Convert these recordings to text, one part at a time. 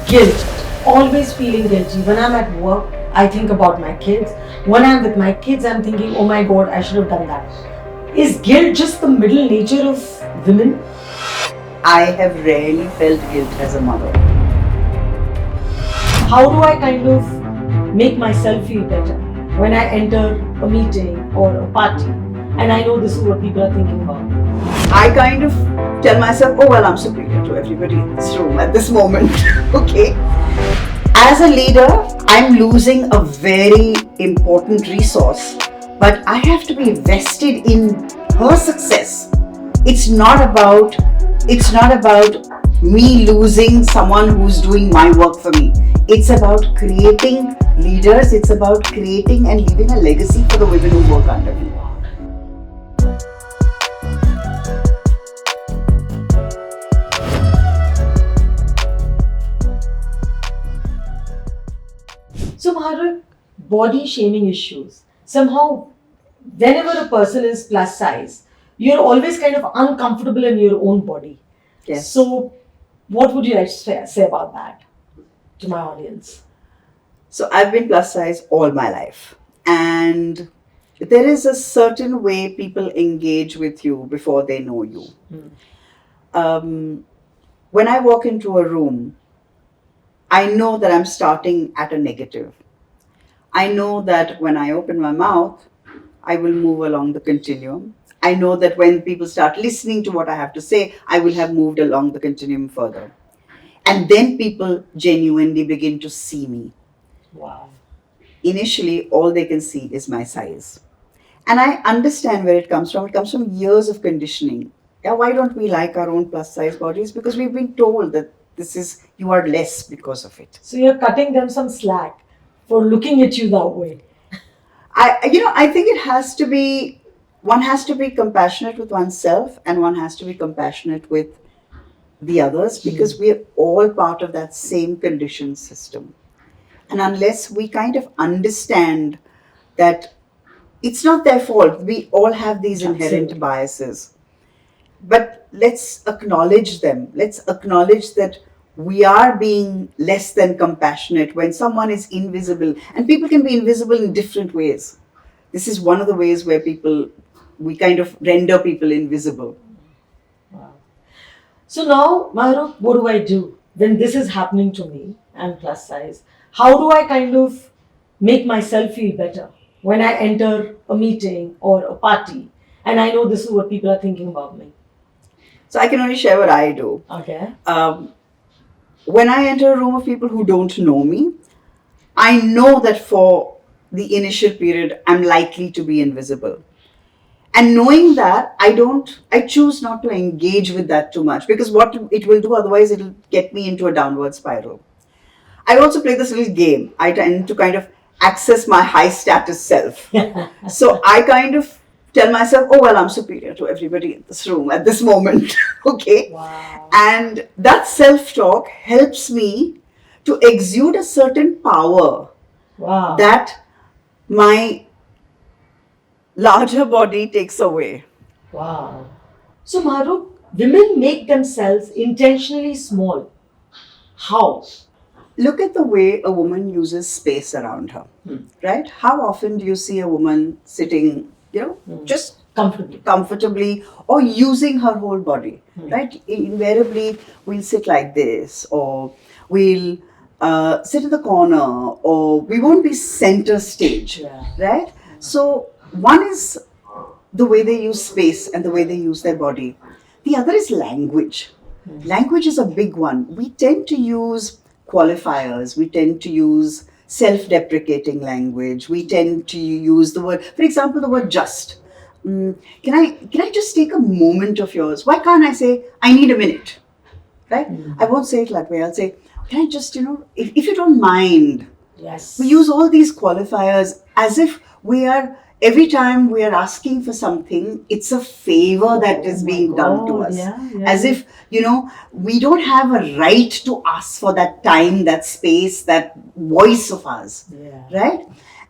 Guilt. Always feeling guilty. When I'm at work, I think about my kids. When I'm with my kids, I'm thinking, oh my god, I should have done that. Is guilt just the middle nature of women? I have rarely felt guilt as a mother. How do I kind of make myself feel better when I enter a meeting or a party and I know this is what people are thinking about? I kind of tell myself, oh well, I'm superior to everybody in this room at this moment. Okay. As a leader, I'm losing a very important resource, but I have to be vested in her success. It's not about me losing someone who's doing my work for me. It's about creating leaders. It's about creating and leaving a legacy for the women who work under me. So, Maharuk, body shaming issues. Somehow, whenever a person is plus size, you're always kind of uncomfortable in your own body. Yes. So, what would you like to say about that to my audience? So I've been plus size all my life, and there is a certain way people engage with you before they know you. When I walk into a room, I know that I'm starting at a negative. I know that when I open my mouth, I will move along the continuum. I know that when people start listening to what I have to say, I will have moved along the continuum further. And then people genuinely begin to see me. Wow. Initially, all they can see is my size. And I understand where it comes from. It comes from years of conditioning. Yeah, why don't we like our own plus size bodies? Because we've been told that you are less because of it. So you're cutting them some slack for looking at you that way. I think one has to be compassionate with oneself, and one has to be compassionate with the others, because we're all part of that same conditioned system. And unless we kind of understand that it's not their fault, we all have these inherent biases. But let's acknowledge them. Let's acknowledge that we are being less than compassionate when someone is invisible. And people can be invisible in different ways. This is one of the ways where we kind of render people invisible. Wow. So now, Mahrukh, what do I do when this is happening to me? I'm plus size. How do I kind of make myself feel better when I enter a meeting or a party and I know this is what people are thinking about me? So I can only share what I do. Okay. When I enter a room of people who don't know me, I know that for the initial period, I'm likely to be invisible. And knowing that, I choose not to engage with that too much, because what it will do, otherwise it'll get me into a downward spiral. I also play this little game. I tend to kind of access my high status self. So I kind of tell myself, oh well, I'm superior to everybody in this room at this moment. Okay. Wow. And that self-talk helps me to exude a certain power. Wow. That my larger body takes away. Wow. So, Mahrukh, women make themselves intentionally small. How? Look at the way a woman uses space around her, right? How often do you see a woman sitting, just comfortably, or using her whole body, right? Invariably, we'll sit like this, or we'll sit in the corner, or we won't be center stage, right? So one is the way they use space and the way they use their body. The other is language. Language is a big one. We tend to use qualifiers. We tend to use self-deprecating language. We tend to use the word, for example, the word just. Can I just take a moment of yours? Why can't I say, I need a minute, right? I won't say it that way. I'll say, can I just, if you don't mind. Yes. We use all these qualifiers as if every time we are asking for something, it's a favor that is being done to us. As if, we don't have a right to ask for that time, that space, that voice of ours, right?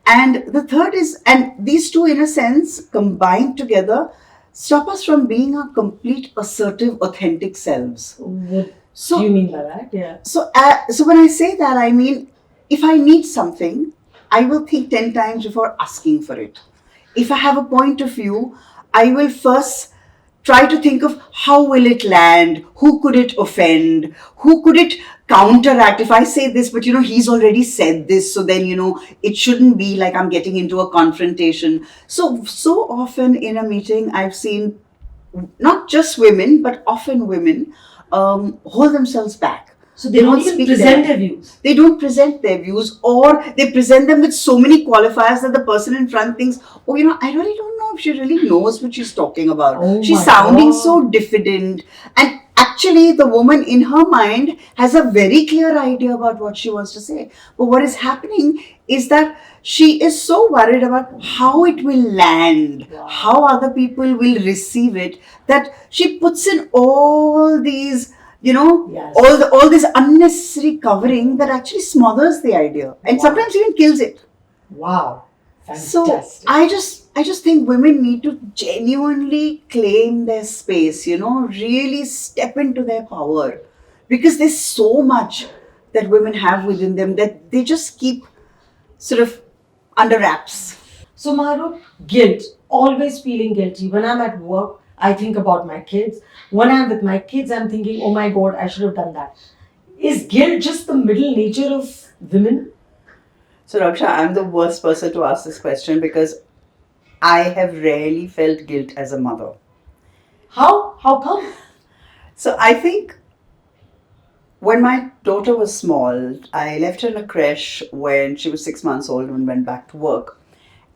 And the third is, and these two in a sense combined together stop us from being our complete, assertive, authentic selves. Do you mean by that? Yeah. So when I say that, I mean, if I need something, I will think 10 times before asking for it. If I have a point of view, I will first try to think of how will it land, who could it offend, who could it counteract. If I say this, but he's already said this, so then it shouldn't be like I'm getting into a confrontation. So often in a meeting, I've seen not just women, but often women hold themselves back. So they don't even present their views. They don't present their views, or they present them with so many qualifiers that the person in front thinks, oh, I really don't know if she really knows what she's talking about. Oh She's my sounding God. so diffident. And actually, the woman in her mind has a very clear idea about what she wants to say. But what is happening is that she is so worried about how it will land, how other people will receive it, that she puts in all these, Yes. all this unnecessary covering that actually smothers the idea and sometimes even kills it. Wow. So Fantastic. I just think women need to genuinely claim their space, really step into their power, because there's so much that women have within them that they just keep sort of under wraps. So, Mahrukh, guilt, always feeling guilty. When I'm at work, I think about my kids. When I'm with my kids, I'm thinking, oh my God, I should have done that. Is guilt just the middle nature of women? So, Raksha, I'm the worst person to ask this question because I have rarely felt guilt as a mother. How? How come? So, I think when my daughter was small, I left her in a creche when she was 6 months old and went back to work.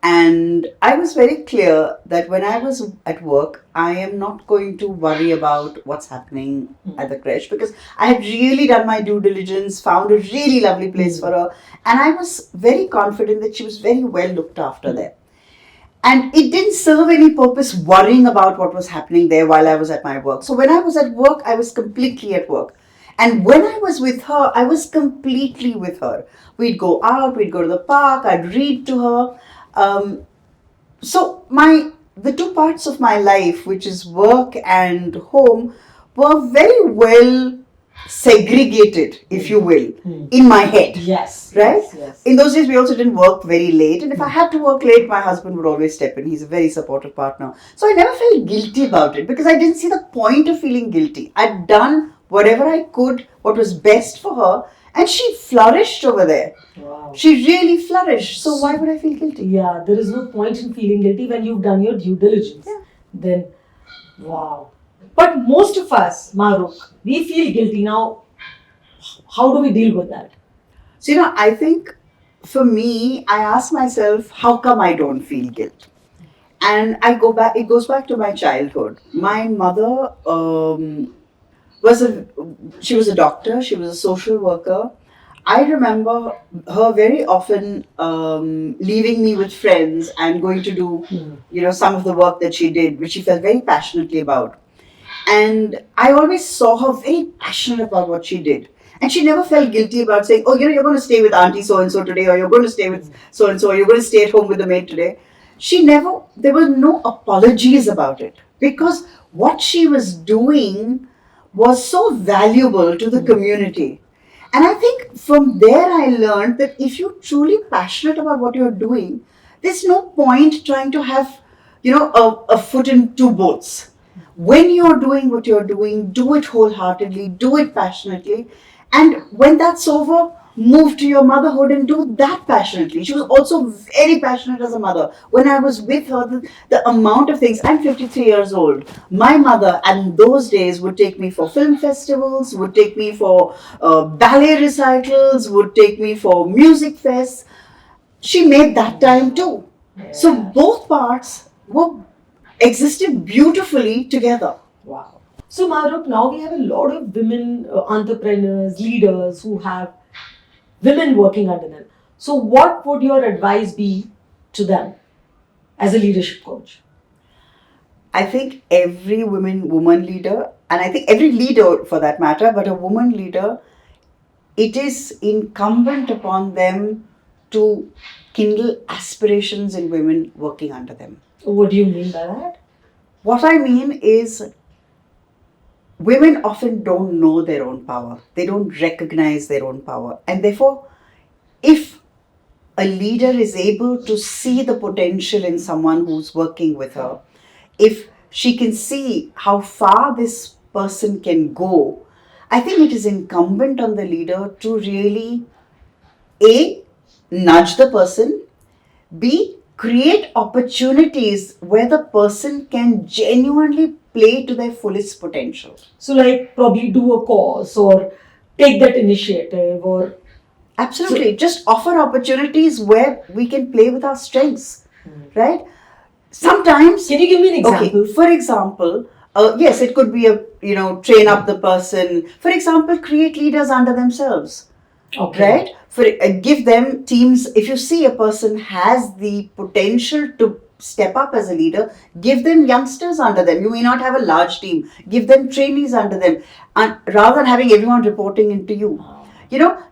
And I was very clear that when I was at work, I am not going to worry about what's happening at the creche because I had really done my due diligence, found a really lovely place for her, and I was very confident that she was very well looked after there. And it didn't serve any purpose worrying about what was happening there while I was at my work. So when I was at work, I was completely at work. And when I was with her, I was completely with her. We'd go out, we'd go to the park, I'd read to her. So the two parts of my life, which is work and home, were very well segregated, if you will, in my head. Yes. Right? Yes. In those days, we also didn't work very late. And if I had to work late, my husband would always step in. He's a very supportive partner. So I never felt guilty about it because I didn't see the point of feeling guilty. I'd done whatever I could, what was best for her, and she flourished over there. Wow. She really flourished. So why would I feel guilty? Yeah, there is no point in feeling guilty when you've done your due diligence. Yeah. Then, wow. But most of us, Mahrukh, we feel guilty. Now, how do we deal with that? So, I think for me, I ask myself, how come I don't feel guilt? And it goes back to my childhood. My mother she was a doctor, she was a social worker. I remember her very often leaving me with friends and going to do, some of the work that she did, which she felt very passionately about. And I always saw her very passionate about what she did. And she never felt guilty about saying, oh, you're going to stay with auntie so-and-so today, or you're going to stay with so-and-so, or you're going to stay at home with the maid today. There were no apologies about it. Because what she was doing was so valuable to the community. And I think from there I learned that if you're truly passionate about what you're doing, there's no point trying to have, a foot in two boats. When you're doing what you're doing, do it wholeheartedly, do it passionately. And when that's over, move to your motherhood and do that passionately. She was also very passionate as a mother. When I was with her, the amount of things, I'm 53 years old. My mother, in those days, would take me for film festivals, would take me for ballet recitals, would take me for music fests. She made that time too. So both parts existed beautifully together. Wow. So, Mahrukh, now we have a lot of women entrepreneurs, leaders who have women working under them. So, what would your advice be to them as a leadership coach? I think every woman leader, and I think every leader for that matter, but a woman leader, it is incumbent upon them to kindle aspirations in women working under them. What do you mean by that? What I mean is, women often don't know their own power. They don't recognize their own power. And therefore, if a leader is able to see the potential in someone who's working with her, if she can see how far this person can go, I think it is incumbent on the leader to really A, nudge the person, B, create opportunities where the person can genuinely play to their fullest potential. So, like, probably do a course or take that initiative or. Absolutely. So, just offer opportunities where we can play with our strengths, right? Sometimes. Can you give me an example? Okay, for example, yes, it could be train up the person. For example, create leaders under themselves. Okay. Right? For give them teams. If you see a person has the potential to step up as a leader, give them youngsters under them. You may not have a large team. Give them trainees under them, and rather than having everyone reporting into you.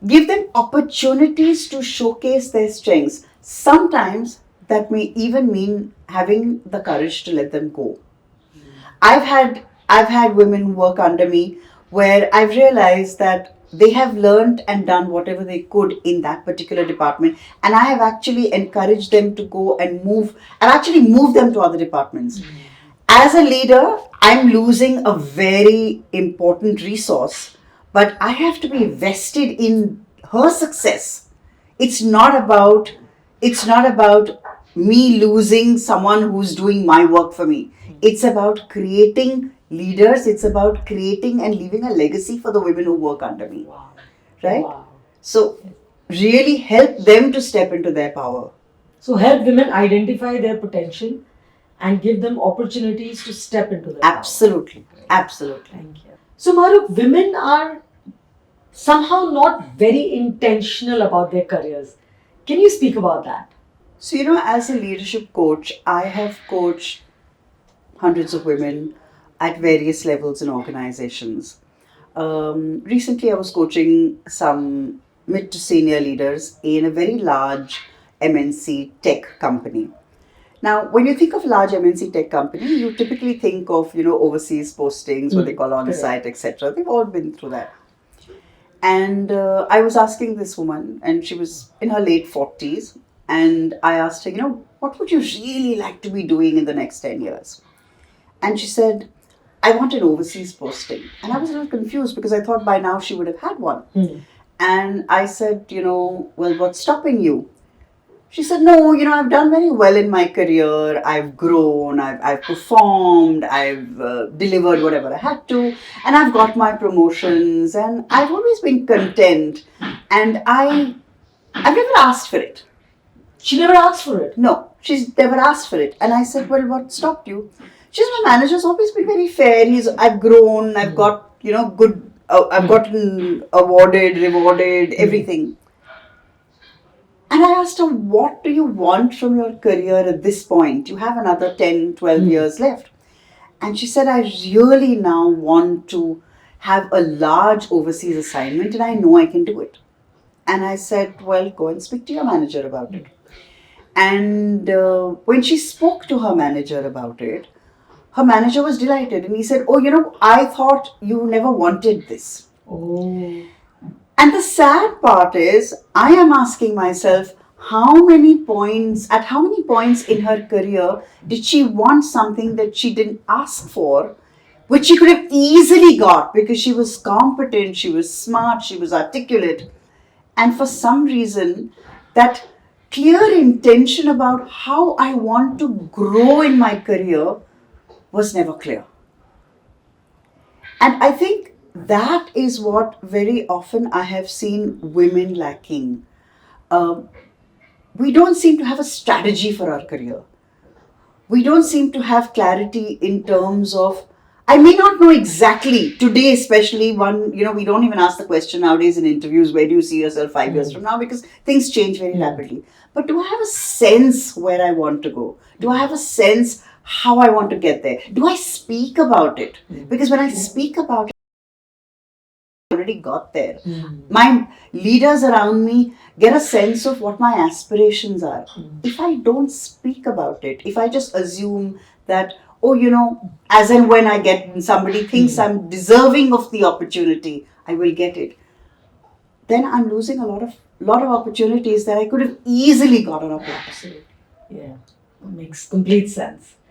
Give them opportunities to showcase their strengths. Sometimes that may even mean having the courage to let them go. I've had women work under me where I've realized that they have learned and done whatever they could in that particular department, and I have actually encouraged them to go and move. I've actually moved them to other departments. As a leader, I'm losing a very important resource, but I have to be vested in her success. It's not about me losing someone who's doing my work for me. It's about creating leaders. It's about creating and leaving a legacy for the women who work under me. Wow. Right? Wow. So really help them to step into their power. So help women identify their potential and give them opportunities to step into their Absolutely. power. Absolutely. Thank you. So Mahrukh, women are somehow not very intentional about their careers. Can you speak about that? So, as a leadership coach, I have coached hundreds of women at various levels in organizations. Recently, I was coaching some mid to senior leaders in a very large MNC tech company. Now, when you think of large MNC tech company, you typically think of, overseas postings, what they call on-site, etc. They've all been through that. And I was asking this woman, and she was in her late 40s, and I asked her, what would you really like to be doing in the next 10 years? And she said, I want an overseas posting. And I was a little confused because I thought by now she would have had one. And I said, well, what's stopping you? She said, no, I've done very well in my career. I've grown, I've performed, I've delivered whatever I had to, and I've got my promotions, and I've always been content, and I've never asked for it. She never asked for it? No, she's never asked for it. And I said, well, what stopped you? She said, my manager's always been very fair. I've grown, I've got, good, I've gotten awarded, rewarded, everything. And I asked her, what do you want from your career at this point? You have another 10, 12 years left. And she said, I really now want to have a large overseas assignment and I know I can do it. And I said, well, go and speak to your manager about it. And when she spoke to her manager about it, her manager was delighted. And he said, oh, I thought you never wanted this. Oh. And the sad part is, I am asking myself, how many points in her career did she want something that she didn't ask for, which she could have easily got because she was competent, she was smart, she was articulate. And for some reason, that clear intention about how I want to grow in my career was never clear. And I think that is what very often I have seen women lacking. We don't seem to have a strategy for our career. We don't seem to have clarity in terms of, I may not know exactly, today especially, we don't even ask the question nowadays in interviews, where do you see yourself 5 years from now? Because things change very rapidly. But do I have a sense where I want to go? Do I have a sense how I want to get there? Do I speak about it? Because when I speak about it, I already got there. My leaders around me get a sense of what my aspirations are. If I don't speak about it, if I just assume that, oh, as and when when somebody thinks I'm deserving of the opportunity, I will get it. Then I'm losing a lot of opportunities that I could have easily gotten up with. Absolutely. Yeah. Makes complete sense.